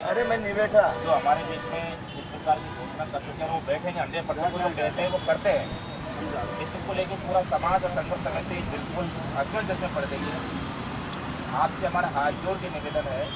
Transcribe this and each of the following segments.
अरे मैं नहीं बैठा। जो हमारे बीच में इस प्रकार की घोषणा कर चुके हैं वो बैठेंगे 100%। जो कहते हैं वो करते हैं। इसको लेकर पूरा समाज और संघर्ष समिति बिल्कुल असमंजस में पड़ गई है। आपसे हमारा हाथ जोड़ के निवेदन है,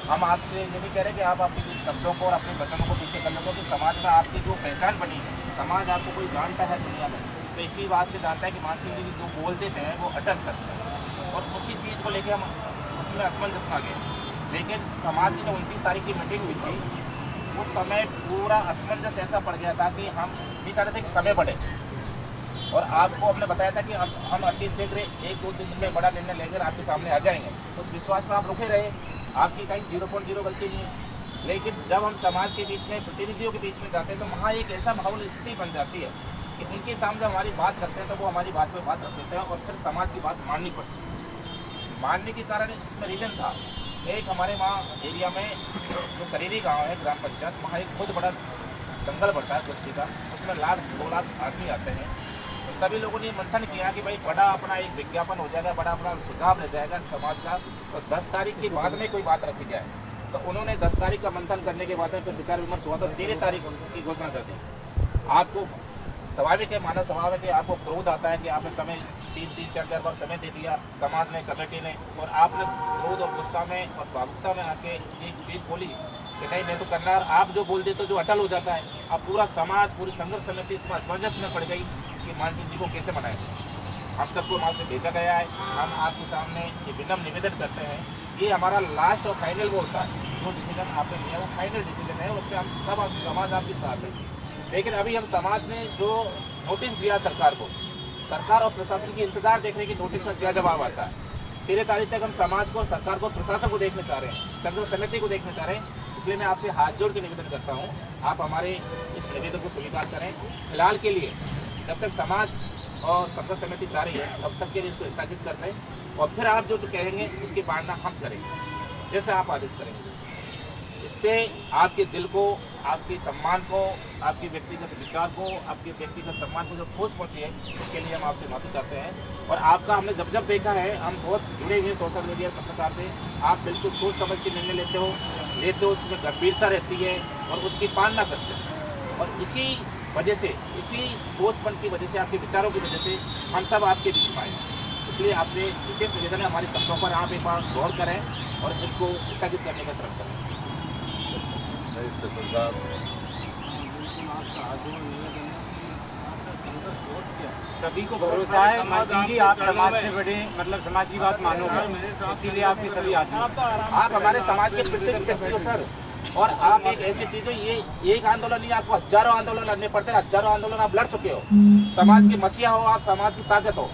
हम आपसे ये नहीं कह रहे कि आप अपनी शब्दों को और अपने वचनों को पीछे कर लो, कि समाज में आपकी जो पहचान बनी है, समाज आपको कोई जानता है दुनिया में तो इसी बात से जानता है कि मान सिंह जी जो बोल देते हैं वो अटल सत्य है। और उसी चीज़ को लेकर हम उसमें असमंजस में आ गए। लेकिन समाज की जो 29 तारीख की मीटिंग हुई थी उस समय पूरा असमंजस ऐसा पड़ गया था कि हम नहीं चाहते थे कि समय बढ़े, और आपको हमने बताया था कि हम अति शीघ्र 1-2 दिन में बड़ा निर्णय लेकर आपके सामने आ जाएंगे। उस विश्वास में आप रुके रहे, आपकी कहीं 0.0 गलती नहीं है। लेकिन जब हम समाज के बीच में, प्रतिनिधियों के बीच में जाते हैं तो वहाँ एक ऐसा माहौल स्थिति बन जाती है कि उनके सामने हमारी बात करते हैं तो वो हमारी बात पे बात रख देते हैं और फिर समाज की बात माननी पड़ती है। मानने के कारण इसमें रीजन था, एक हमारे वहाँ एरिया में जो करीरी गांव है ग्राम पंचायत, वहाँ एक बहुत बड़ा जंगल बढ़ता है कुश्ती का, उसमें 1-2 लाख आदमी आते हैं। तो सभी लोगों ने मंथन किया कि भाई बड़ा अपना एक विज्ञापन हो जाएगा, बड़ा अपना सुझाव रह जाएगा समाज का, तो 10 तारीख के बाद में कोई बात रखी जाए। तो उन्होंने 10 तारीख का मंथन करने के बाद में फिर विचार विमर्श हुआ तो 13 तारीख की घोषणा कर दी। आपको स्वाभाविक है, मानव स्वभाव है कि आपको क्रोध आता है कि आपने समय 3-4 बार समय दे दिया समाज ने, कमेटी ने, और आपने क्रोध और गुस्सा में और भावुकता में आके एक चीज बोली कि नहीं मैं तो करना, और आप जो बोल देते तो जो अटल हो जाता है। अब पूरा समाज, पूरी संघर्ष समिति इसमें असमंजस में पड़ गई कि मान सिंह जी को कैसे मनाएं। हम सबको वहाँ से भेजा गया है, हम आपके सामने ये विनम्र निवेदन करते हैं, ये हमारा लास्ट और फाइनल वो होता है, जो डिसीजन आपने लिया वो फाइनल डिसीजन है, उसमें हम सब समाज आपके साथ है। लेकिन अभी हम समाज ने जो नोटिस दिया सरकार को, सरकार और प्रशासन की इंतजार देखने की नोटिस का क्या जवाब आता है। 13 तारीख तक हम समाज को, सरकार को, प्रशासन को देखना चाह रहे हैं, संघर्ष समिति को देखना चाह रहे हैं। इसलिए मैं आपसे हाथ जोड़ के निवेदन करता हूँ, आप हमारे इस निवेदन को स्वीकार करें। फिलहाल के लिए जब तक समाज और संघर्ष समिति चाह रही है तब तक के लिए इसको स्थगित कर दें, और फिर आप जो कहेंगे उसकी पालना हम करेंगे, जैसे आप आदेश करेंगे। इससे आपके दिल को, आपके सम्मान को, आपके व्यक्तिगत विचार को, आपके व्यक्तिगत सम्मान को जो ठोस पहुंची है उसके लिए हम आपसे माफी चाहते हैं। और आपका हमने जब जब देखा है, हम बहुत जुड़े हुए सोशल मीडिया पत्रकार से, आप बिल्कुल सोच समझ के निर्णय लेते हो, उसमें गंभीरता रहती है और उसकी पालना करते हैं। और इसी वजह से, इसी ठोसपन की वजह से, आपके विचारों की वजह से हम सब आपके बीच में आए। इसलिए आपसे विशेष निवेदन है, हमारी शब्दों पर आप एक बार गौर करें और इसको स्थगित करने का श्रम करें। सभी को भरोसा है मानसिंह जी, आप समाज से बड़े, मतलब समाज की बात मानोगे, इसीलिए आपके सभी आदमी, आप हमारे समाज के प्रतिष्ठित व्यक्ति हो सर। और आप एक ऐसी चीज हो, ये एक आंदोलन नहीं, आपको हजारों आंदोलन लड़ने पड़ते हैं, हजारों आंदोलन आप लड़ चुके हो, समाज के मसीहा हो आप, समाज की ताकत हो।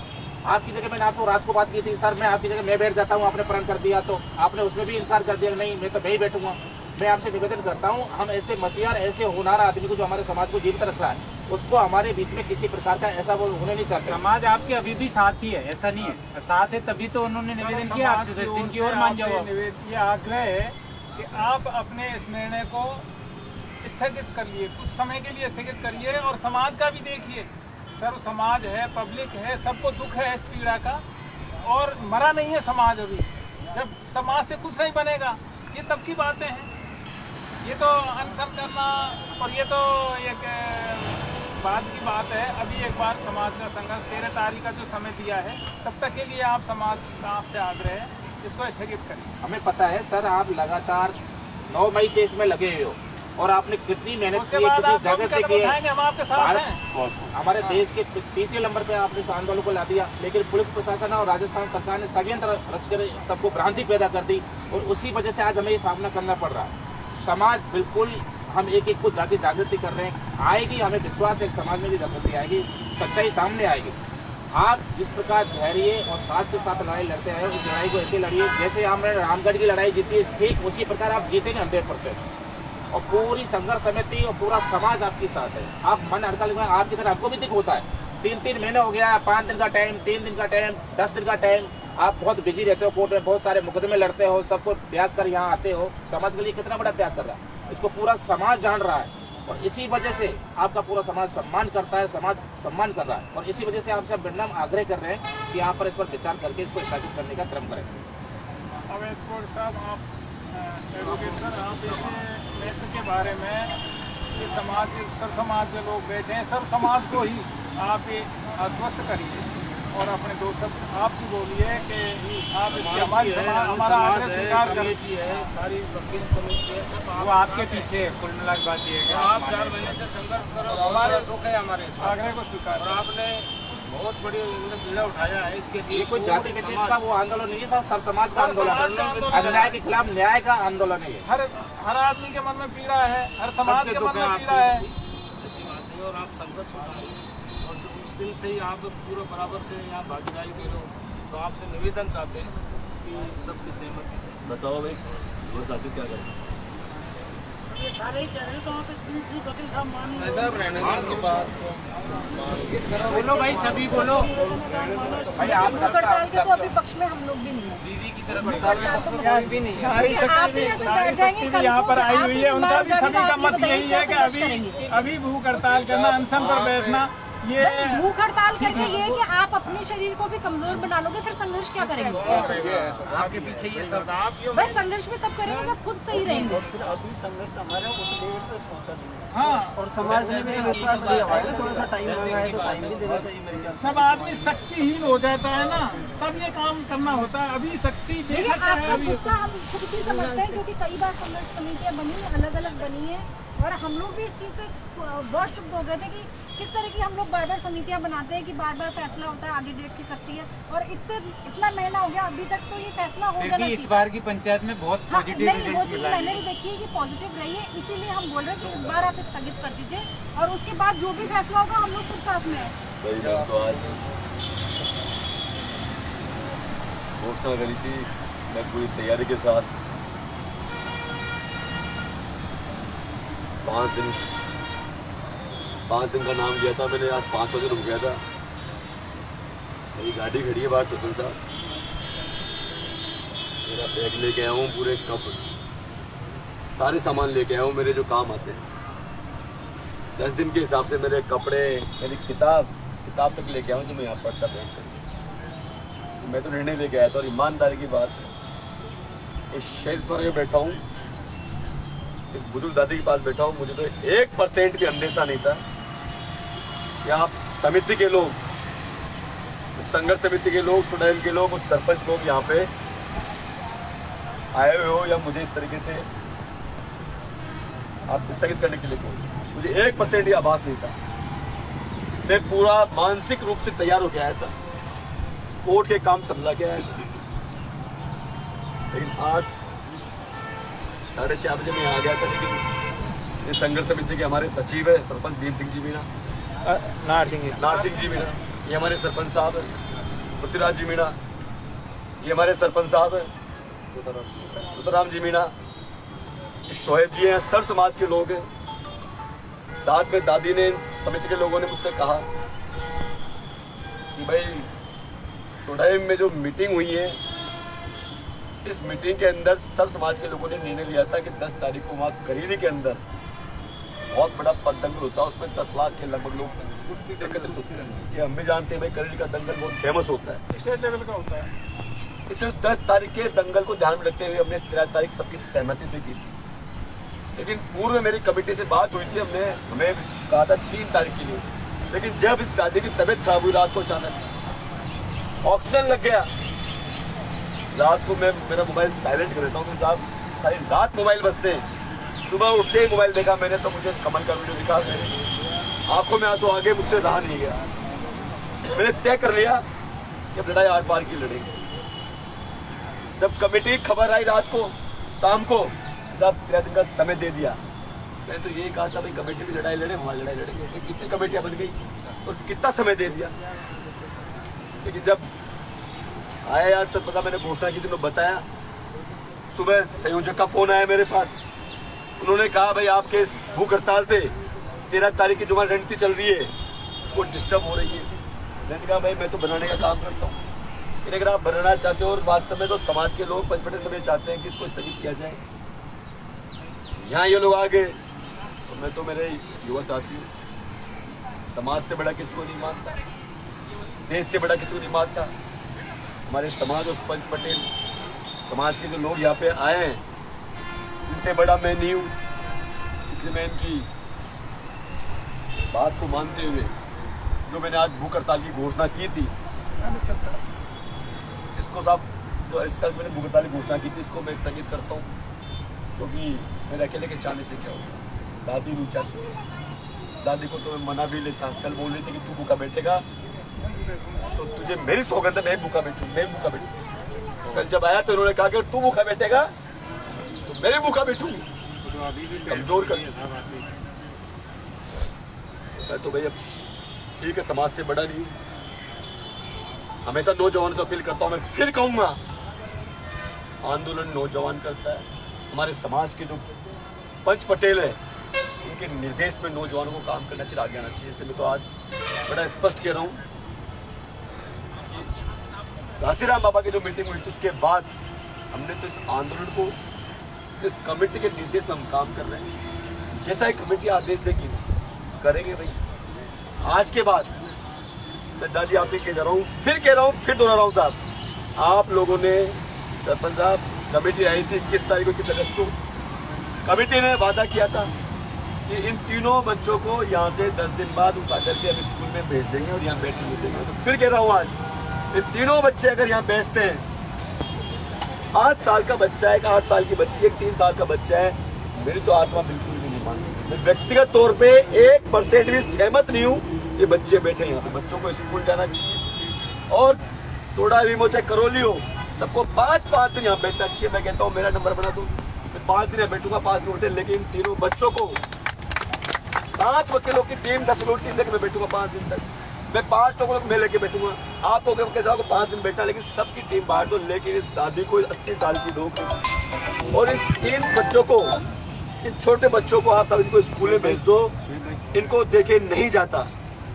आपकी जगह मैंने आपको रात को बात की थी, सर मैं आपकी जगह मैं बैठ जाता हूँ, आपने प्रण कर दिया तो आपने उसमें भी इनकार कर दिया, नहीं मैं तो मैं ही बैठूंगा। मैं आपसे निवेदन करता हूँ, हम ऐसे मसीहार, ऐसे होनहार आदमी को जो हमारे समाज को जीवित रख रहा है, उसको हमारे बीच में किसी प्रकार का ऐसा वो होने नहीं चाहते। समाज आपके अभी भी साथ ही है, ऐसा नहीं है, साथ है तभी तो उन्होंने निवेदन किया आपसे 10 दिन की और मान जाओ। ये आग्रह है कि आप अपने इस निर्णय को स्थगित करिए, कुछ समय के लिए स्थगित करिए, और समाज का भी देखिए। सर्व समाज है, पब्लिक है, सबको दुख है इस पीड़ा का, और मरा नहीं है समाज अभी। जब समाज से कुछ नहीं बनेगा, ये तब की बातें हैं। ये तो अनशन करना, और ये तो एक बाद की बात है। अभी एक बार समाज का संघर्ष 13 तारीख का जो समय दिया है, तब तक के लिए आप समाज का आपसे आग्रह है इसको स्थगित करें। हमें पता है सर, आप लगातार 9 मई से इसमें लगे हुए हो और आपने कितनी मेहनत की है, कितनी जागृति की है। हम आपके साथ हैं। हमारे देश के तीसरे नंबर पे आपने इस आंदोलन को ला दिया, लेकिन पुलिस प्रशासन और राजस्थान सरकार ने षड्यंत्र रचकर सबको भ्रांति पैदा कर दी, और उसी वजह से आज हमें ये सामना करना पड़ रहा है। समाज बिल्कुल, हम एक एक को जाके जागृति कर रहे हैं, आएगी, हमें विश्वास है समाज में भी जागृति आएगी, सच्चाई सामने आएगी। आप जिस प्रकार धैर्य और साहस के साथ लड़ाई लड़ते हैं, उस लड़ाई को ऐसे लड़िए जैसे हमने रामगढ़ की लड़ाई जीती, ठीक उसी प्रकार आप जीतेंगे 100%। और पूरी संघर्ष समिति और पूरा समाज आपके साथ है। आप मन हड़का लगा, आपकी तरह आपको भी दिख होता है, 3-3 महीने हो गया, 5 दिन का टाइम, 3 दिन का टाइम, 10 दिन का टाइम, आप बहुत बिजी रहते हो, कोर्ट में बहुत सारे मुकदमे लड़ते हो, सबको त्याग कर यहाँ आते हो। समाज के लिए कितना बड़ा त्याग कर रहा है, इसको पूरा समाज जान रहा है, और इसी वजह से आपका पूरा समाज सम्मान करता है, समाज सम्मान कर रहा है। और इसी वजह से आपसे हम विनम्र आग्रह कर रहे हैं कि आप पर इस पर विचार करके इसको स्थगित करने का श्रम करें। अवैध साहब, आप एडवोकेट सर, आप इस नेत्र के बारे में ये समाज, सब समाज के लोग बैठे हैं, सब समाज को ही आप ये आश्वस्त करिए और अपने दोस्त आप भी बोलिए कि आप इसके हमारा आग्रह स्वीकार करिए। सारी वकील कमेटी है सब वो आपके पीछे है, कुल मिला के बात ये है कि आप 4 महीने से संघर्ष करो, हमारे दुख है हमारे इसमें। आग्रह को स्वीकार और आपने बहुत बड़ी बीड़ा उठाया है इसके लिए। ये कोई जाति विशेष का वो आंदोलन नहीं है सर, सर समाज का समाज का आंदोलन, आंदोलन। अन्याय के खिलाफ न्याय का आंदोलन है ये। हर आदमी के मन में पीड़ा है, हर समाज के मन में पीड़ा है। ऐसी बात नहीं, और आप संघर्ष उठाए और उस दिन से ही आप पूरा बराबर से यहाँ भागीदारी दे रहे हो, तो आपसे निवेदन चाहते हैं कि सबकी सहमति से बताओ भाई वो साथी क्या करें? ये सारे ही कह रहे हैं, तो आप श्री वकील साहब मानिए। साहब रहने की बात बोलो भाई, सभी बोलो भाई आप भूख हड़ताल के तो अभी पक्ष में हम लोग भी नहीं है। दीदी की तरफ भूख हड़ताल तो कोई भी नहीं है। नारी आप भी शक्ति ऐसे नारी बैठ जाएंगे, शक्ति कल भी यहाँ को पर आई आप हुई ही है, उनका भी बाहर सभी का जाके मत बताइए यही है कि कैसे करेंगे। अभी भूख हड़ताल करना, अनशन पर बैठना, ये भूख हड़ताल करके ये है कि आप अपने शरीर को भी कमजोर बना लोगे, फिर संघर्ष क्या करेंगे? आपके पीछे ये सब आप क्यों भाई संघर्ष भी तब करेंगे जब खुद सही रहेंगे। फिर अभी संघर्ष हमारा उस लेवल तक पहुंचा नहीं है। हाँ, और समाज ने भी विश्वास दिया है, थोड़ा सा टाइम मांगा है तो टाइम भी देना चाहिए मेरे ख्याल से। सब आदमी शक्तिहीन हो जाता है ना, तब ये काम करना होता है। अभी शक्ति देखिए देखा है आपका अभी। गुस्सा हम खुद भी समझते हैं, क्योंकि कई बार संघर्ष समितियां बनी है, अलग अलग बनी है, और हम लोग भी इस चीज़ से बहुत चुप हो गए थे कि किस तरह की हम लोग बार बार समितियां बनाते हैं कि बार बार फैसला होता है, आगे डेट की सकती है, और इतना महीना हो गया अभी तक, तो ये फैसला हो फिर जाना भी इस चाहिए। बार की पंचायत में बहुत हाँ, पॉजिटिव नहीं, वो रिजल्ट चीज़ मिला मैंने है। भी देखी है कि पॉजिटिव रही है, इसीलिए हम बोल रहे हैं कि इस बार आप स्थगित कर दीजिए, और उसके बाद जो भी फैसला होगा हम लोग सब साथ में हैं। भाई मैं तो आज घोषणा करी थी, मैं पूरी तैयारी के साथ 5 दिन का नाम लिया था मैंने, आज 5वां दिन हो गया था। मेरी गाड़ी खड़ी है बाहर सरपंच साहब, मेरा बैग लेके आया हूँ, पूरे कप सारे सामान लेके आया हूँ मेरे जो काम आते हैं। 10 दिन के हिसाब से मेरे कपड़े, मेरी किताब तक लेके आया हूँ जो मैं यहाँ पढ़ता हूँ। मैं तो निर्णय लेके आया था, और ईमानदारी की बात है, इस शहर पर बैठा हूँ, इस बुजुर्ग दादी के पास बैठा हूँ, मुझे तो 1% भी अंदेशा नहीं था कि आप समिति के लोग, संघर्ष समिति के लोग, टुडैम के लोग, उस सरपंच लोग यहाँ पे आए हुए हो, या मुझे इस तरीके से आप स्थगित करने के लिए कोई, मुझे 1% भी आभास नहीं था। मैं पूरा मानसिक रूप से तैयार होकर आया था, कोर्ट के काम संभला के आया था, लेकिन आज 4:30 बजे मैं आ गया था। लेकिन ये संघर्ष समिति के हमारे सचिव है सरपंच भीम सिंह जी मीणा, नार सिंह जी मीणा, ये हमारे सरपंच साहब है पृथ्वीराज जी मीणा, ये हमारे सरपंच साहब है रुद्रराम जी मीणा, शोएब जी हैं, सर समाज के लोग हैं। साथ में दादी ने, समिति के लोगों ने मुझसे कहा कि भाई टुडैम में जो मीटिंग हुई है, इस मीटिंग के अंदर सर समाज के लोगों ने निर्णय लिया था कि 10 तारीख को वहाँ करीरी के अंदर बहुत बड़ा पद दंगल होता है, उसमें 10 लाख के लगभग लोग एकत्रित होते हैं। ये हम भी जानते हैं भाई, करीरी का दंगल बहुत फेमस होता है, स्टेट लेवल का होता है। इसलिए 10 तारीख के दंगल को ध्यान में रखते हुए हमने 13 तारीख सबकी सहमति से की थी। लेकिन पूर्व मेरी कमेटी से बात हुई थी, हमें कहा था 3 तारीख के लिए, लेकिन जब इस दादी की तबीयत खराब हुई रात को, अचानक ऑक्सीजन लग गया, रात को मैं मेरा मोबाइल साइलेंट कर देता हूँ, साहब सारी रात मोबाइल बजते हैं। सुबह उठते ही मोबाइल देखा मैंने, तो मुझे इस कमल का वीडियो दिखा, मेरी आंखों में आंसू आ गए, मुझसे रहा नहीं गया। मैंने तय कर लिया कि अब लड़ाई आर पार की लड़ेंगे। जब कमेटी खबर आई रात को, शाम को, साहब 13 दिन का समय दे दिया। मैंने तो यही कहा था भाई कमेटी भी लड़ाई लड़े, हमारी लड़ाई लड़ेंगे। कितनी कमेटियां बन गई और कितना समय दे दिया। लेकिन जब आया यार सब पता, मैंने घोषणा की थी, उन्होंने बताया, सुबह संयोजक का फोन आया मेरे पास, उन्होंने कहा भाई आपके इस भूख हड़ताल से 13 तारीख की जो हमारी रणनीति चल रही है वो डिस्टर्ब हो रही है। मैंने कहा भाई मैं तो बनाने का काम करता हूँ, अगर आप बनाना चाहते हो और वास्तव में तो समाज के लोग पंचपटे समय चाहते हैं कि इसको स्थगित किया जाए, यहाँ ये लोग आ गए, तो मैं तो मेरे युवा साथी हूँ, समाज से बड़ा किसी को नहीं मानता, देश से बड़ा किसी को नहीं मानता। हमारे समाज और पंच पटेल समाज के जो लोग यहाँ पे आए हैं, इनसे बड़ा मैं नहीं हूँ, इसलिए मैं इनकी बात को मानते हुए जो मैंने आज भूख हड़ताल की घोषणा की थी, इसको साहब जो इस तक मैंने भूख हड़ताल की घोषणा की थी, इसको मैं स्थगित करता हूँ, क्योंकि मेरे अकेले के चाहने से क्या होगा। दादी नहीं चाहती, दादी को तो मैं मना भी लेता। कल बोल रही थी कि तू भूखा बैठेगा तो तुझे मेरी सौगंध है, मैं भूखा बैठूँ। कल जब आया तो उन्होंने कहा कि तू भूखा बैठेगा तो मैं भूखा बैठूंगी, कमजोर कर। मैं तो भैया ठीक है, समाज से बड़ा नहीं हूं। हमेशा नौजवान से अपील करता हूं, मैं फिर कहूंगा, आंदोलन नौजवान करता है। हमारे समाज के जो पंच पटेल है, उनके निर्देश में नौजवानों को काम करना चाहिए, आगे आना चाहिए। इसलिए मैं तो आज बड़ा स्पष्ट कह रहा हूं, घासीराम बाबा की जो मीटिंग हुई थी उसके बाद हमने तो इस आंदोलन को इस कमेटी के निर्देश में हम काम कर रहे हैं। जैसा ही कमेटी आदेश देगी करेंगे भाई। आज के बाद मैं दादी आपसे कह रहा हूँ, फिर कह रहा हूँ, फिर दोहरा रहा हूँ साहब, आप लोगों ने सरपंच साहब, कमेटी आई थी 21 तारीख को, 21 अगस्त को कमेटी ने वादा किया था कि इन तीनों बच्चों को यहाँ से 10 दिन बाद उठा करके हम स्कूल में भेज देंगे और यहाँ बैठने देंगे। तो फिर कह रहा हूँ आज, ये तीनों बच्चे अगर यहाँ बैठते हैं, 5 साल का बच्चा है, 8 साल की बच्ची है, 3 साल का बच्चा है, मेरी तो आत्मा बिल्कुल भी नहीं मानती। मैं व्यक्तिगत तौर पे 1% भी सहमत नहीं हूँ ये बच्चे बैठे यहाँ पे। बच्चों को स्कूल जाना चाहिए और थोड़ा भी चाहे करौली हो, सबको 5-5 दिन यहाँ बैठना चाहिए। मैं कहता हूँ मेरा नंबर बना दो, मैं 5 दिन यहाँ बैठूंगा, 5 दिन उठे, लेकिन तीनों बच्चों को 5 वकीलों की टीम, 10 लोगों की टीम लेकर मैं बैठूंगा 5 दिन तक। मैं 5 लोगों को मैं लेके बैठूंगा, आप लोगों के साथ 5 दिन बैठना, लेकिन सबकी टीम बाहर दो। लेकिन इस दादी को 80 साल की लोग और इन 3 बच्चों को, इन छोटे बच्चों को आप सब इनको स्कूल में भेज दो। इनको देखे नहीं जाता,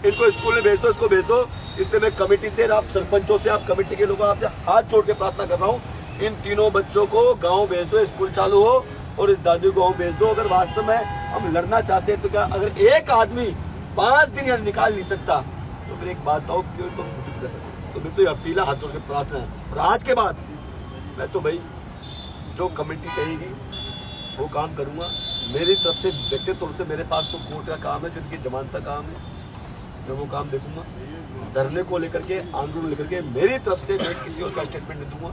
इनको स्कूल में भेज दो, इसको भेज दो। इसलिए मैं कमेटी से, आप सरपंचों से, आप कमेटी के लोगों आपसे हाथ जोड़ के प्रार्थना कर रहा हूँ, इन तीनों बच्चों को गाँव भेज दो, स्कूल चालू हो और इस दादी को गाँव भेज दो। अगर वास्तव में हम लड़ना चाहते हैं तो क्या, अगर एक आदमी 5 दिन यहाँ निकाल नहीं सकता तो फिर एक बात बताओ, क्यों तुम छुट्टी कर सकते? तो मेरी तो अपील है, हाथ जोड़ के प्रार्थना है। और आज के बाद मैं तो भाई जो कमेटी कहेगी वो काम करूंगा। मेरी तरफ से व्यक्तिगत तौर से मेरे पास तो कोर्ट का काम है, जो इनकी जमानत का काम है, मैं वो काम देखूंगा। धरने को लेकर के, आंदोलन लेकर के मेरी तरफ से मैं किसी और का स्टेटमेंट नहीं दूंगा।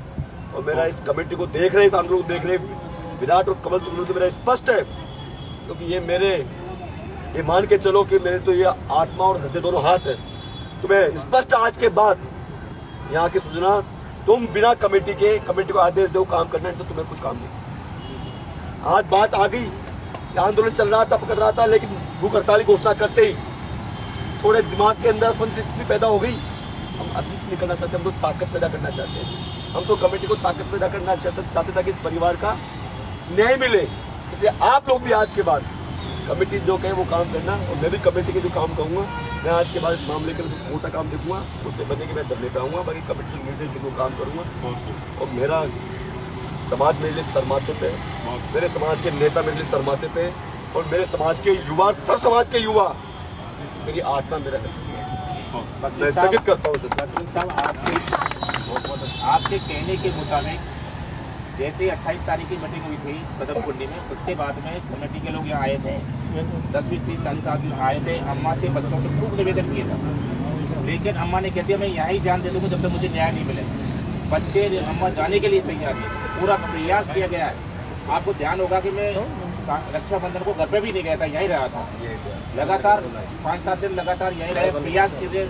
और मेरा इस कमेटी को देख रहे, इस आंदोलन को देख रहे विराट और कमल तुम से मेरा स्पष्ट है, क्योंकि ये मान के चलो कि मेरे तो ये आत्मा और हृदय दोनों हाथ है। तो मैं स्पष्ट आज के बाद यहाँ की सूचना, तुम बिना कमेटी को आदेश दो काम करना है तो तुम्हें कुछ काम नहीं। आज बात आ गई, आंदोलन चल रहा था, पकड़ रहा था, लेकिन भूख हड़ताल की घोषणा करते ही थोड़े दिमाग के अंदर स्थिति पैदा हो गई। हम असली से निकलना चाहते हैं, हम तो ताकत पैदा करना चाहते हैं। हम तो कमेटी को ताकत पैदा करना चाहते ताकि इस परिवार का न्याय मिले। इसलिए आप लोग भी आज के बाद कमेटी जो कहे वो काम करना, और मैं भी कमेटी के जो काम कहूँगा, मैं आज के बाद इस मामले के लिए मोटा काम देखूंगा, उससे बने कि मैं धरने पे आऊँगा, बाकी कमेटी के निर्देश के काम करूँगा। और मेरा समाज मेरे लिए शर्माते थे, मेरे समाज के नेता मेरे लिए शर्माते थे, और मेरे समाज के युवा, सब समाज के युवा, मेरी आत्मा मेरा मैं स्थगित करता हूँ। आपके कहने के मुताबिक जैसे 28 तारीख की मीटिंग हुई थी बदरकुंडी में, उसके बाद में कमेटी के लोग यहाँ आए थे, 10, 20, 30, 40 आदमी आए थे। अम्मा से बच्चों से खूब निवेदन किया था, लेकिन अम्मा ने कह दिया मैं यहाँ ही जान दे दूँगी जब तक मुझे न्याय नहीं मिले। बच्चे अम्मा जाने के लिए तैयार है, पूरा प्रयास किया गया है। आपको ध्यान होगा कि मैं रक्षाबंधन को घर पे भी नहीं गया था, यहीं रहा था लगातार 5-7 दिन लगातार यहीं रहे, प्रयास किए।